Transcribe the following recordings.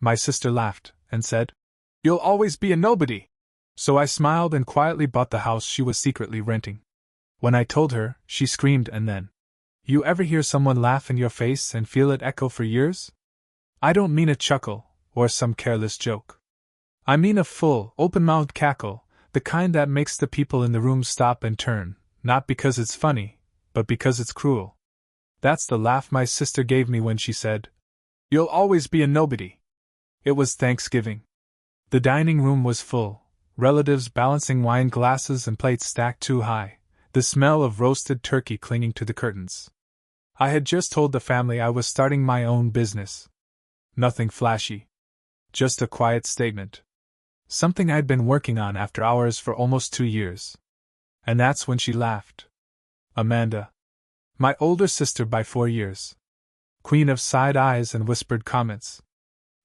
My sister laughed, and said, "You'll always be a nobody." So I smiled and quietly bought the house she was secretly renting. When I told her, she screamed and then, "You ever hear someone laugh in your face and feel it echo for years? I don't mean a chuckle, or some careless joke. I mean a full, open-mouthed cackle, the kind that makes the people in the room stop and turn, not because it's funny, but because it's cruel." That's the laugh my sister gave me when she said, "You'll always be a nobody." It was Thanksgiving. The dining room was full, relatives balancing wine glasses and plates stacked too high, the smell of roasted turkey clinging to the curtains. I had just told the family I was starting my own business. Nothing flashy. Just a quiet statement. Something I'd been working on after hours for almost 2 years. And that's when she laughed. Amanda. My older sister by 4 years. Queen of side eyes and whispered comments.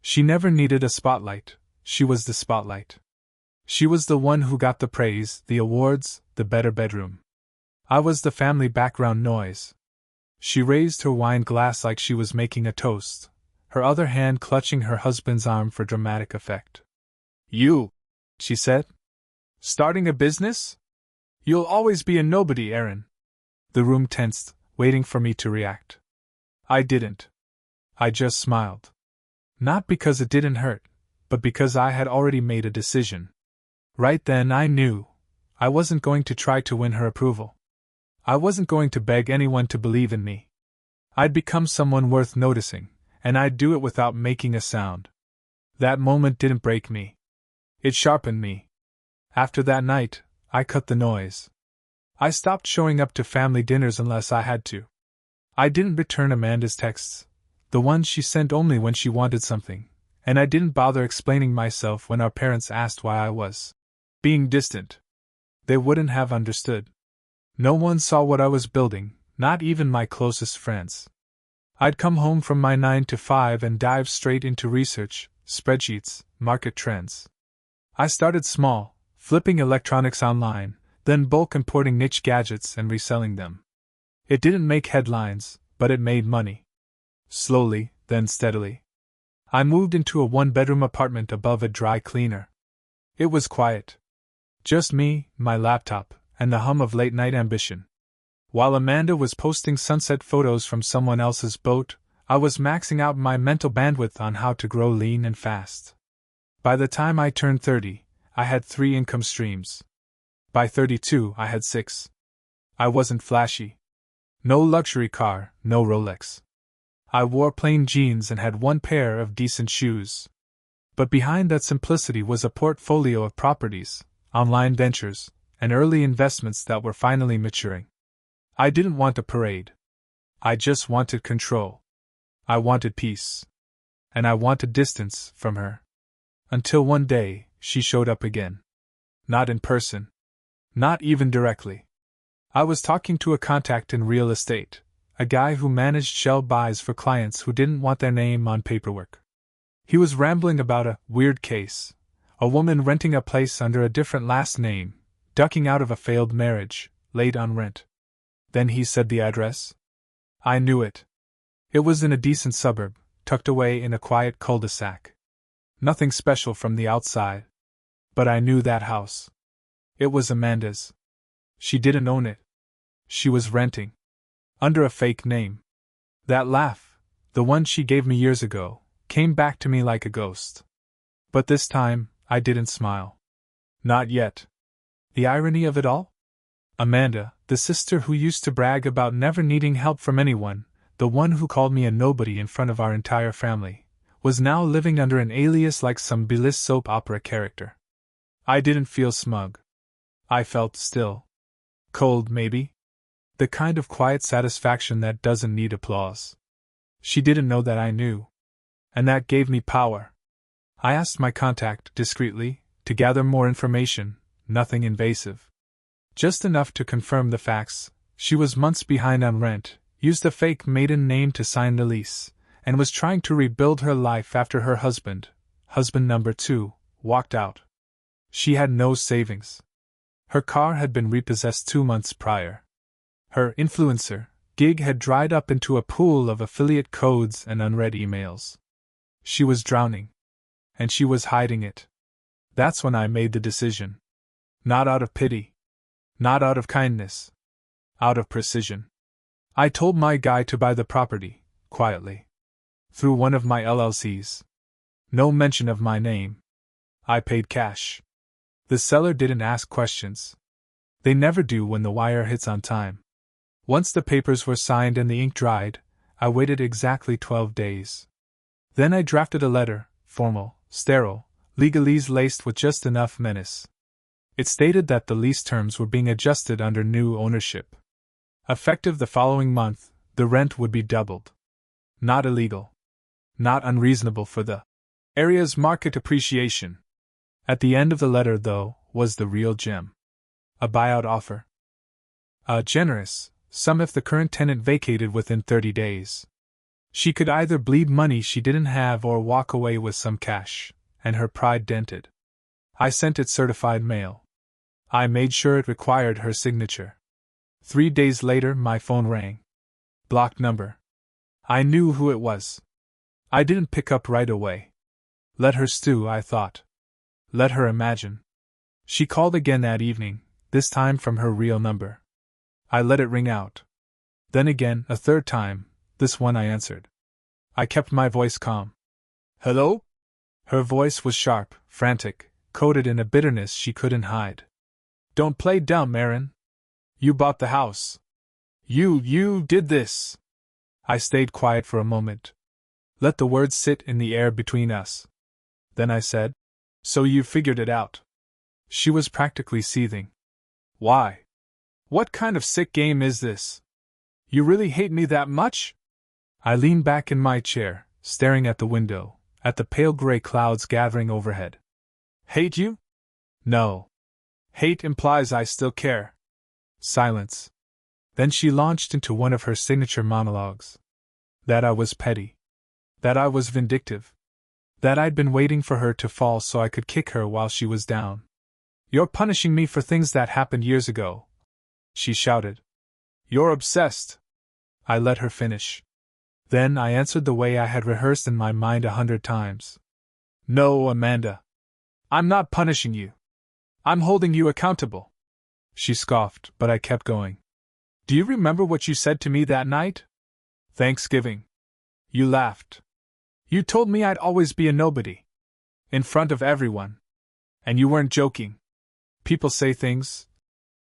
She never needed a spotlight, she was the spotlight. She was the one who got the praise, the awards, the better bedroom. I was the family background noise. She raised her wine glass like she was making a toast, her other hand clutching her husband's arm for dramatic effect. "You," she said, "starting a business? You'll always be a nobody, Aaron." The room tensed, waiting for me to react. I didn't. I just smiled. Not because it didn't hurt, but because I had already made a decision. Right then I knew. I wasn't going to try to win her approval. I wasn't going to beg anyone to believe in me. I'd become someone worth noticing, and I'd do it without making a sound. That moment didn't break me. It sharpened me. After that night, I cut the noise. I stopped showing up to family dinners unless I had to. I didn't return Amanda's texts, the ones she sent only when she wanted something, and I didn't bother explaining myself when our parents asked why I was being distant. They wouldn't have understood. No one saw what I was building, not even my closest friends. I'd come home from my 9 to 5 and dive straight into research, spreadsheets, market trends. I started small, flipping electronics online, then bulk importing niche gadgets and reselling them. It didn't make headlines, but it made money. Slowly, then steadily. I moved into a one-bedroom apartment above a dry cleaner. It was quiet. Just me, my laptop, and the hum of late-night ambition. While Amanda was posting sunset photos from someone else's boat, I was maxing out my mental bandwidth on how to grow lean and fast. By the time I turned 30, I had 3 income streams. By 32, I had 6. I wasn't flashy. No luxury car, no Rolex. I wore plain jeans and had 1 pair of decent shoes. But behind that simplicity was a portfolio of properties, online ventures, and early investments that were finally maturing. I didn't want a parade. I just wanted control. I wanted peace. And I wanted distance from her. Until one day, she showed up again. Not in person. Not even directly. I was talking to a contact in real estate, a guy who managed shell buys for clients who didn't want their name on paperwork. He was rambling about a weird case, a woman renting a place under a different last name, ducking out of a failed marriage, late on rent. Then he said the address. I knew it. It was in a decent suburb, tucked away in a quiet cul-de-sac. Nothing special from the outside. But I knew that house. It was Amanda's. She didn't own it. She was renting. Under a fake name. That laugh, the one she gave me years ago, came back to me like a ghost. But this time, I didn't smile. Not yet. The irony of it all? Amanda, the sister who used to brag about never needing help from anyone, the one who called me a nobody in front of our entire family, was now living under an alias like some B-list soap opera character. I didn't feel smug. I felt still. Cold, maybe? The kind of quiet satisfaction that doesn't need applause. She didn't know that I knew. And that gave me power. I asked my contact, discreetly, to gather more information, nothing invasive. Just enough to confirm the facts. She was months behind on rent, used a fake maiden name to sign the lease, and was trying to rebuild her life after her husband number 2, walked out. She had no savings. Her car had been repossessed 2 months prior. Her influencer gig had dried up into a pool of affiliate codes and unread emails. She was drowning. and she was hiding it. That's when I made the decision. Not out of pity. Not out of kindness. Out of precision. I told my guy to buy the property, quietly. Through one of my LLCs. No mention of my name. I paid cash. The seller didn't ask questions. They never do when the wire hits on time. Once the papers were signed and the ink dried, I waited exactly 12 days. Then I drafted a letter, formal, sterile, legalese laced with just enough menace. It stated that the lease terms were being adjusted under new ownership. Effective the following month, the rent would be doubled. Not illegal. Not unreasonable for the area's market appreciation. At the end of the letter, though, was the real gem. A buyout offer. A generous sum if the current tenant vacated within 30 days. She could either bleed money she didn't have or walk away with some cash, and her pride dented. I sent it certified mail. I made sure it required her signature. 3 days later, my phone rang. Blocked number. I knew who it was. I didn't pick up right away. Let her stew, I thought. Let her imagine. She called again that evening, this time from her real number. I let it ring out. Then again, a third time, this one I answered. I kept my voice calm. Hello? Her voice was sharp, frantic, coated in a bitterness she couldn't hide. Don't play dumb, Aaron. You bought the house. You did this. I stayed quiet for a moment. Let the words sit in the air between us. Then I said, so you figured it out. She was practically seething. Why? What kind of sick game is this? You really hate me that much? I leaned back in my chair, staring at the window, at the pale gray clouds gathering overhead. Hate you? No. Hate implies I still care. Silence. Then she launched into one of her signature monologues. That I was petty. That I was vindictive. That I'd been waiting for her to fall so I could kick her while she was down. You're punishing me for things that happened years ago, she shouted. You're obsessed. I let her finish. Then I answered the way I had rehearsed in my mind 100 times. No, Amanda. I'm not punishing you. I'm holding you accountable. She scoffed, but I kept going. Do you remember what you said to me that night? Thanksgiving. You laughed. You told me I'd always be a nobody. In front of everyone. And you weren't joking. People say things,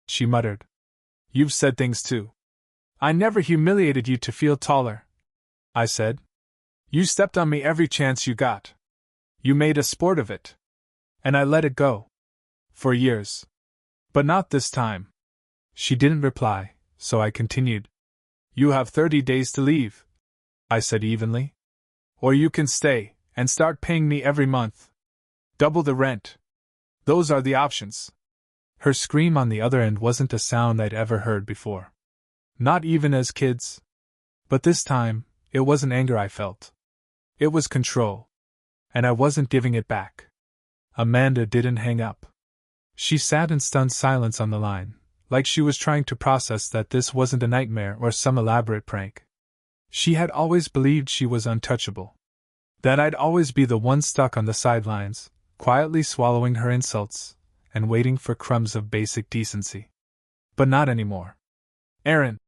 she muttered. You've said things too. I never humiliated you to feel taller, I said. You stepped on me every chance you got. You made a sport of it. And I let it go. For years. But not this time. She didn't reply, so I continued. You have 30 days to leave, I said evenly. Or you can stay, and start paying me every month. Double the rent. Those are the options. Her scream on the other end wasn't a sound I'd ever heard before. Not even as kids. But this time, it wasn't anger I felt. It was control. And I wasn't giving it back. Amanda didn't hang up. She sat in stunned silence on the line, like she was trying to process that this wasn't a nightmare or some elaborate prank. She had always believed she was untouchable. That I'd always be the one stuck on the sidelines, quietly swallowing her insults, and waiting for crumbs of basic decency. But not anymore. Aaron,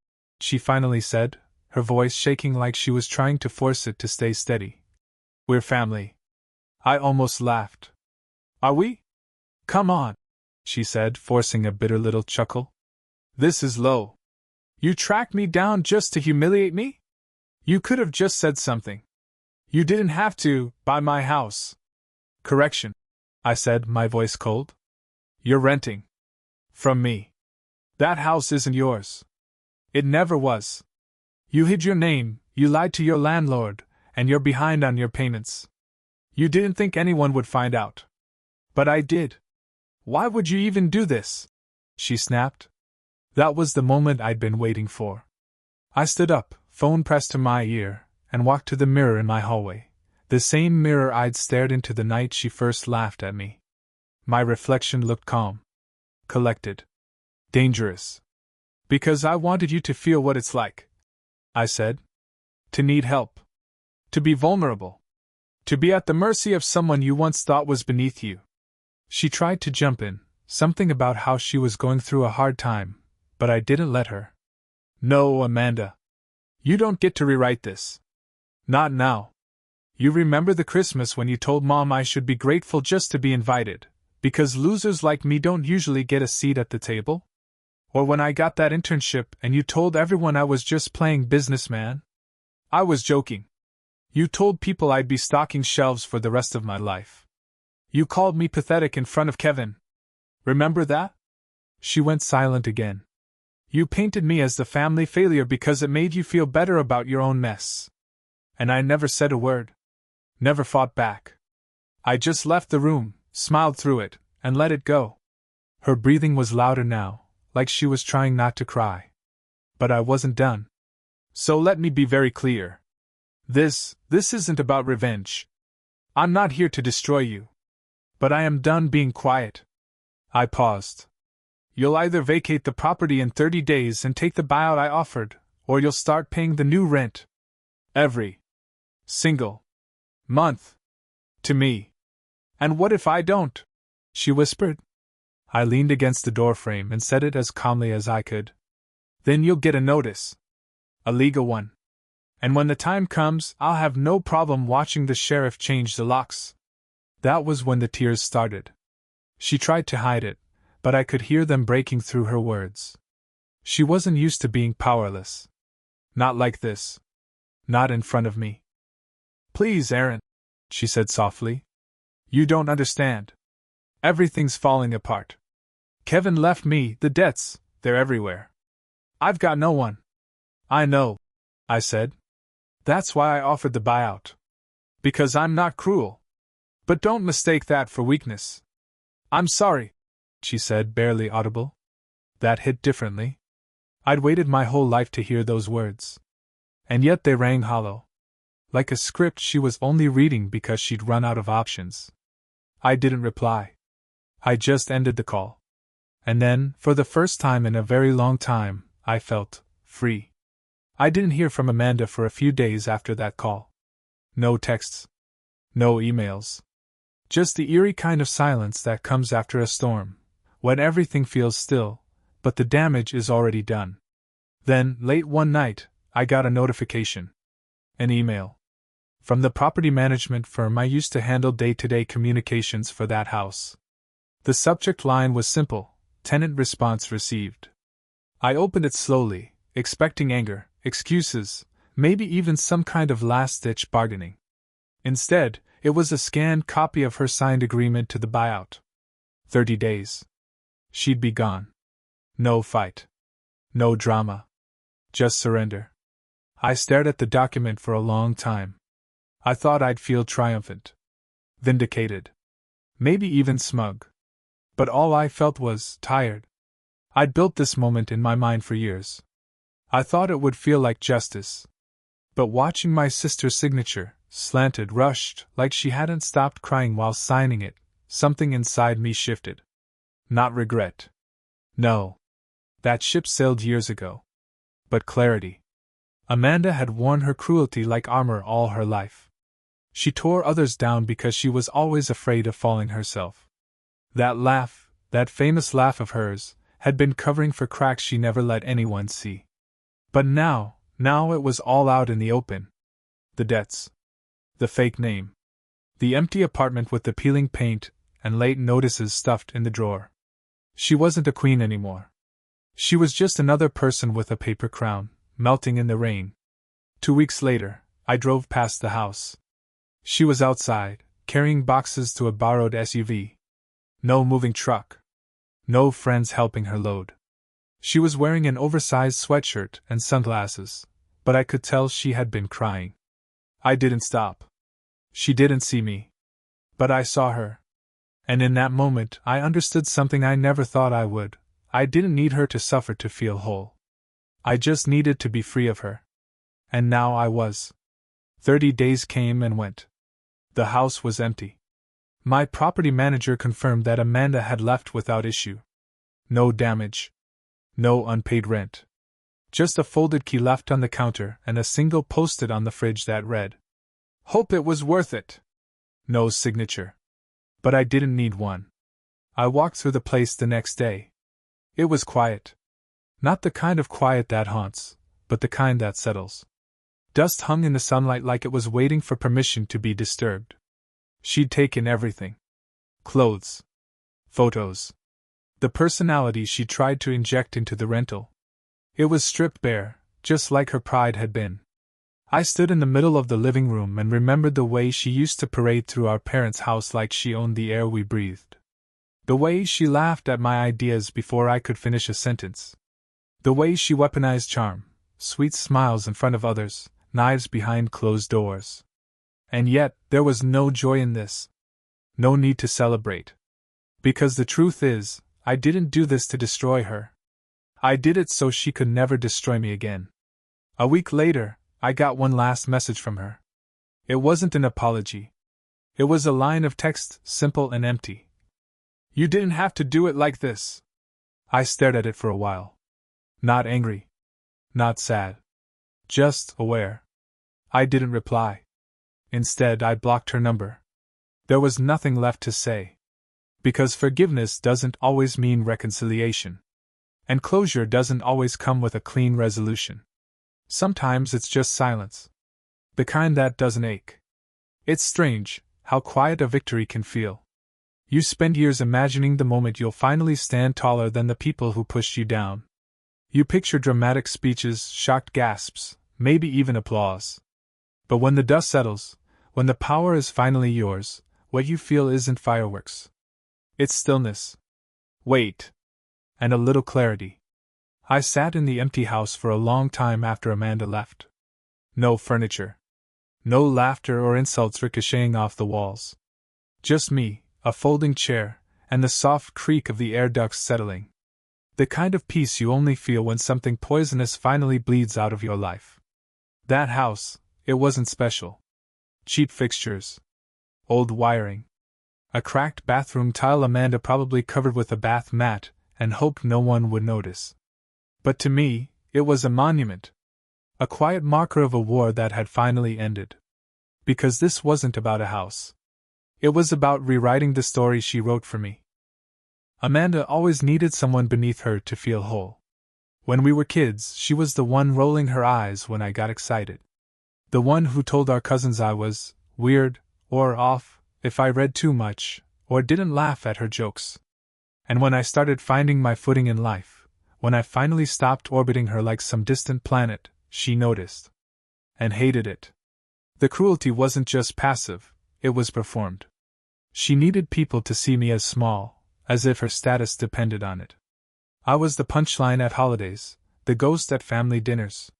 she finally said, her voice shaking like she was trying to force it to stay steady. We're family. I almost laughed. Are we? Come on, she said, forcing a bitter little chuckle. This is low. You tracked me down just to humiliate me? You could have just said something. You didn't have to buy my house. Correction, I said, my voice cold. You're renting. From me. That house isn't yours. It never was. You hid your name, you lied to your landlord, and you're behind on your payments. You didn't think anyone would find out. But I did. Why would you even do this? She snapped. That was the moment I'd been waiting for. I stood up, phone pressed to my ear, and walked to the mirror in my hallway, the same mirror I'd stared into the night she first laughed at me. My reflection looked calm. Collected. Dangerous. Because I wanted you to feel what it's like, I said. To need help. To be vulnerable. To be at the mercy of someone you once thought was beneath you. She tried to jump in, something about how she was going through a hard time, but I didn't let her. No, Amanda. You don't get to rewrite this. Not now. You remember the Christmas when you told Mom I should be grateful just to be invited, because losers like me don't usually get a seat at the table? Or when I got that internship and you told everyone I was just playing businessman? I was joking. You told people I'd be stocking shelves for the rest of my life. You called me pathetic in front of Kevin. Remember that? She went silent again. You painted me as the family failure because it made you feel better about your own mess. And I never said a word. Never fought back. I just left the room, smiled through it, and let it go. Her breathing was louder now, like she was trying not to cry. But I wasn't done. So let me be very clear. This isn't about revenge. I'm not here to destroy you. But I am done being quiet. I paused. You'll either vacate the property in 30 days and take the buyout I offered, or you'll start paying the new rent. Every single month. To me. And what if I don't? She whispered. I leaned against the doorframe and said it as calmly as I could. Then you'll get a notice. A legal one. And when the time comes, I'll have no problem watching the sheriff change the locks. That was when the tears started. She tried to hide it, but I could hear them breaking through her words. She wasn't used to being powerless. Not like this. Not in front of me. Please, Aaron, she said softly. You don't understand. Everything's falling apart. Kevin left me the debts, they're everywhere. I've got no one. I know, I said. That's why I offered the buyout. Because I'm not cruel. But don't mistake that for weakness. I'm sorry, she said, barely audible. That hit differently. I'd waited my whole life to hear those words. And yet they rang hollow. Like a script she was only reading because she'd run out of options. I didn't reply. I just ended the call. And then, for the first time in a very long time, I felt free. I didn't hear from Amanda for a few days after that call. No texts. No emails. Just the eerie kind of silence that comes after a storm, when everything feels still, but the damage is already done. Then, late one night, I got a notification. An email. From the property management firm I used to handle day-to-day communications for that house. The subject line was simple: tenant response received. I opened it slowly, expecting anger, excuses, maybe even some kind of last-ditch bargaining. Instead, it was a scanned copy of her signed agreement to the buyout. 30 days. She'd be gone. No fight. No drama. Just surrender. I stared at the document for a long time. I thought I'd feel triumphant. Vindicated. Maybe even smug. But all I felt was tired. I'd built this moment in my mind for years. I thought it would feel like justice. But watching my sister's signature, slanted, rushed, like she hadn't stopped crying while signing it, something inside me shifted. Not regret. No. That ship sailed years ago. But clarity. Amanda had worn her cruelty like armor all her life. She tore others down because she was always afraid of falling herself. That laugh, that famous laugh of hers, had been covering for cracks she never let anyone see. But now it was all out in the open. The debts. The fake name. The empty apartment with the peeling paint and late notices stuffed in the drawer. She wasn't a queen anymore. She was just another person with a paper crown, melting in the rain. 2 weeks later, I drove past the house. She was outside, carrying boxes to a borrowed SUV. No moving truck. No friends helping her load. She was wearing an oversized sweatshirt and sunglasses, but I could tell she had been crying. I didn't stop. She didn't see me. But I saw her. And in that moment, I understood something I never thought I would. I didn't need her to suffer to feel whole. I just needed to be free of her. And now I was. 30 days came and went. The house was empty. My property manager confirmed that Amanda had left without issue. No damage. No unpaid rent. Just a folded key left on the counter and a single post-it on the fridge that read, "Hope it was worth it." No signature. But I didn't need one. I walked through the place the next day. It was quiet. Not the kind of quiet that haunts, but the kind that settles. Dust hung in the sunlight like it was waiting for permission to be disturbed. She'd taken everything. Clothes. Photos. The personality she tried to inject into the rental. It was stripped bare, just like her pride had been. I stood in the middle of the living room and remembered the way she used to parade through our parents' house like she owned the air we breathed. The way she laughed at my ideas before I could finish a sentence. The way she weaponized charm, sweet smiles in front of others, knives behind closed doors. And yet, there was no joy in this. No need to celebrate. Because the truth is, I didn't do this to destroy her. I did it so she could never destroy me again. A week later, I got one last message from her. It wasn't an apology. It was a line of text, simple and empty. You didn't have to do it like this. I stared at it for a while. Not angry. Not sad. Just aware. I didn't reply. Instead, I blocked her number. There was nothing left to say. Because forgiveness doesn't always mean reconciliation. And closure doesn't always come with a clean resolution. Sometimes it's just silence. The kind that doesn't ache. It's strange how quiet a victory can feel. You spend years imagining the moment you'll finally stand taller than the people who pushed you down. You picture dramatic speeches, shocked gasps, maybe even applause. But when the dust settles, when the power is finally yours, what you feel isn't fireworks. It's stillness. Wait. And a little clarity. I sat in the empty house for a long time after Amanda left. No furniture. No laughter or insults ricocheting off the walls. Just me, a folding chair, and the soft creak of the air ducts settling. The kind of peace you only feel when something poisonous finally bleeds out of your life. That house, it wasn't special. Cheap fixtures. Old wiring. A cracked bathroom tile Amanda probably covered with a bath mat and hoped no one would notice. But to me, it was a monument. A quiet marker of a war that had finally ended. Because this wasn't about a house. It was about rewriting the story she wrote for me. Amanda always needed someone beneath her to feel whole. When we were kids, she was the one rolling her eyes when I got excited. The one who told our cousins I was weird or off if I read too much or didn't laugh at her jokes. And when I started finding my footing in life, when I finally stopped orbiting her like some distant planet, she noticed. And hated it. The cruelty wasn't just passive, it was performed. She needed people to see me as small, as if her status depended on it. I was the punchline at holidays, the ghost at family dinners.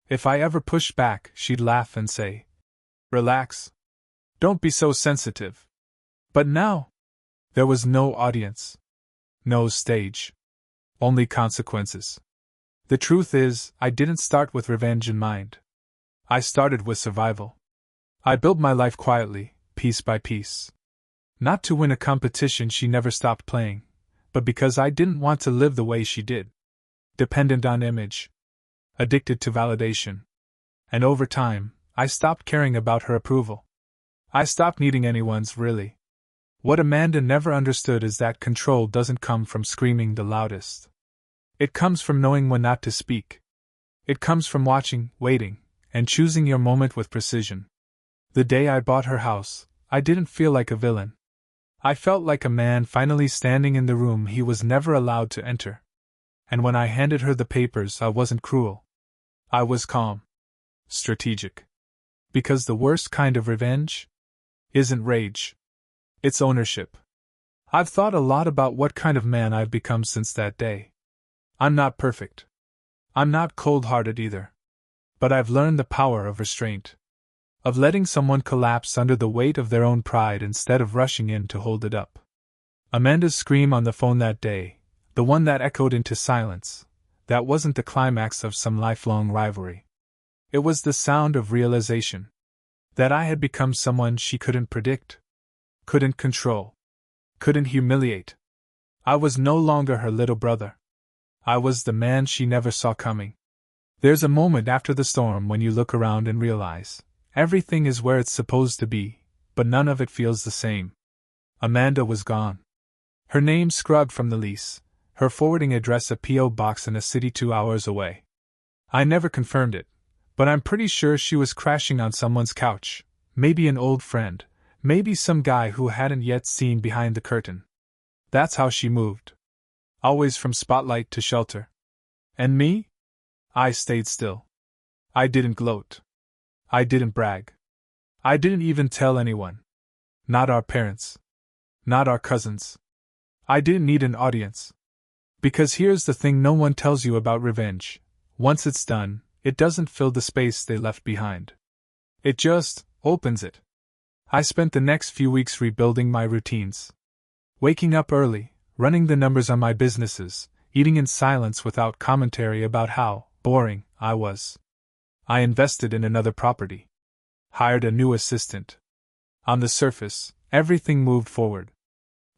If I ever pushed back, she'd laugh and say, "Relax. Don't be so sensitive." But now, there was no audience. No stage. Only consequences. The truth is, I didn't start with revenge in mind. I started with survival. I built my life quietly, piece by piece. Not to win a competition she never stopped playing, but because I didn't want to live the way she did. Dependent on image. Addicted to validation. And over time, I stopped caring about her approval. I stopped needing anyone's, really. What Amanda never understood is that control doesn't come from screaming the loudest. It comes from knowing when not to speak. It comes from watching, waiting, and choosing your moment with precision. The day I bought her house, I didn't feel like a villain. I felt like a man finally standing in the room he was never allowed to enter. And when I handed her the papers, I wasn't cruel. I was calm. Strategic. Because the worst kind of revenge isn't rage. It's ownership. I've thought a lot about what kind of man I've become since that day. I'm not perfect. I'm not cold-hearted either. But I've learned the power of restraint. Of letting someone collapse under the weight of their own pride instead of rushing in to hold it up. Amanda's scream on the phone that day, the one that echoed into silence, that wasn't the climax of some lifelong rivalry. It was the sound of realization. That I had become someone she couldn't predict. Couldn't control. Couldn't humiliate. I was no longer her little brother. I was the man she never saw coming. There's a moment after the storm when you look around and realize everything is where it's supposed to be, but none of it feels the same. Amanda was gone. Her name scrubbed from the lease, her forwarding address a P.O. box in a city 2 hours away. I never confirmed it, but I'm pretty sure she was crashing on someone's couch, maybe an old friend, maybe some guy who hadn't yet seen behind the curtain. That's how she moved. Always from spotlight to shelter. And me? I stayed still. I didn't gloat. I didn't brag. I didn't even tell anyone. Not our parents. Not our cousins. I didn't need an audience. Because here's the thing no one tells you about revenge. Once it's done, it doesn't fill the space they left behind. It just opens it. I spent the next few weeks rebuilding my routines. Waking up early, running the numbers on my businesses, eating in silence without commentary about how boring I was. I invested in another property. Hired a new assistant. On the surface, everything moved forward.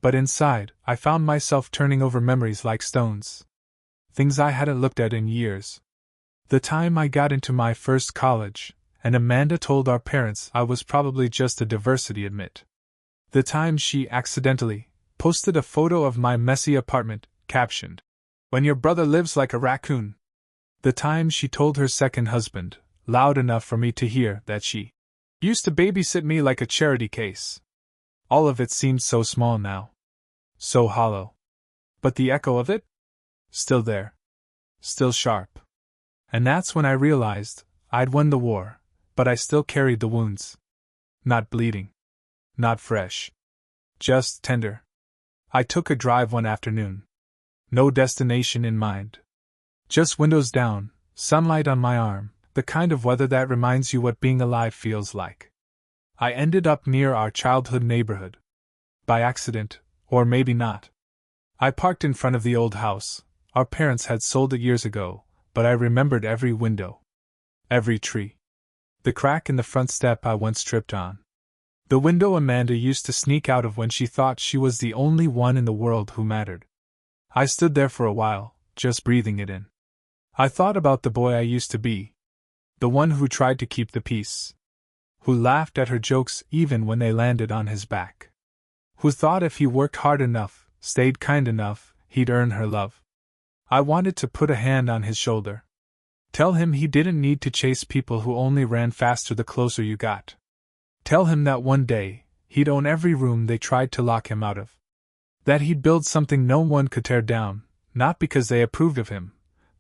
But inside, I found myself turning over memories like stones. Things I hadn't looked at in years. The time I got into my first college, and Amanda told our parents I was probably just a diversity admit. The time she accidentally posted a photo of my messy apartment, captioned, "When your brother lives like a raccoon." The time she told her second husband, loud enough for me to hear, that she used to babysit me like a charity case. All of it seemed so small now. So hollow. But the echo of it? Still there. Still sharp. And that's when I realized I'd won the war, but I still carried the wounds. Not bleeding. Not fresh. Just tender. I took a drive one afternoon. No destination in mind. Just windows down, sunlight on my arm, the kind of weather that reminds you what being alive feels like. I ended up near our childhood neighborhood. By accident, or maybe not. I parked in front of the old house. Our parents had sold it years ago, but I remembered every window. Every tree. The crack in the front step I once tripped on. The window Amanda used to sneak out of when she thought she was the only one in the world who mattered. I stood there for a while, just breathing it in. I thought about the boy I used to be. The one who tried to keep the peace. Who laughed at her jokes even when they landed on his back. Who thought if he worked hard enough, stayed kind enough, he'd earn her love. I wanted to put a hand on his shoulder. Tell him he didn't need to chase people who only ran faster the closer you got. Tell him that one day, he'd own every room they tried to lock him out of. That he'd build something no one could tear down, not because they approved of him,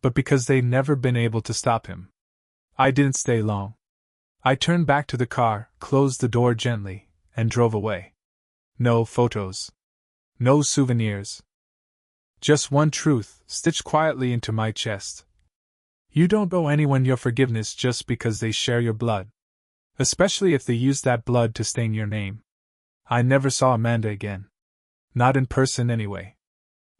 but because they'd never been able to stop him. I didn't stay long. I turned back to the car, closed the door gently, and drove away. No photos. No souvenirs. Just one truth, stitched quietly into my chest. You don't owe anyone your forgiveness just because they share your blood. Especially if they use that blood to stain your name. I never saw Amanda again. Not in person anyway.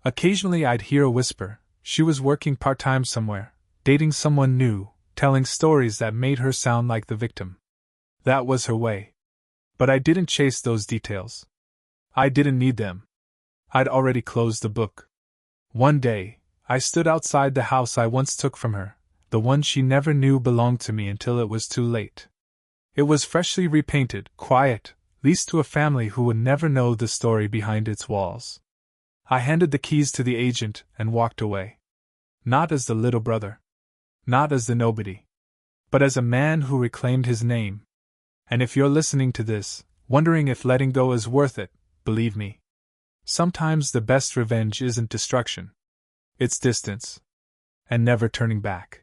Occasionally I'd hear a whisper. She was working part-time somewhere, dating someone new, telling stories that made her sound like the victim. That was her way. But I didn't chase those details. I didn't need them. I'd already closed the book. One day, I stood outside the house I once took from her, the one she never knew belonged to me until it was too late. It was freshly repainted, quiet, leased to a family who would never know the story behind its walls. I handed the keys to the agent and walked away. Not as the little brother. Not as the nobody. But as a man who reclaimed his name. And if you're listening to this, wondering if letting go is worth it, believe me. Sometimes the best revenge isn't destruction. It's distance. And never turning back.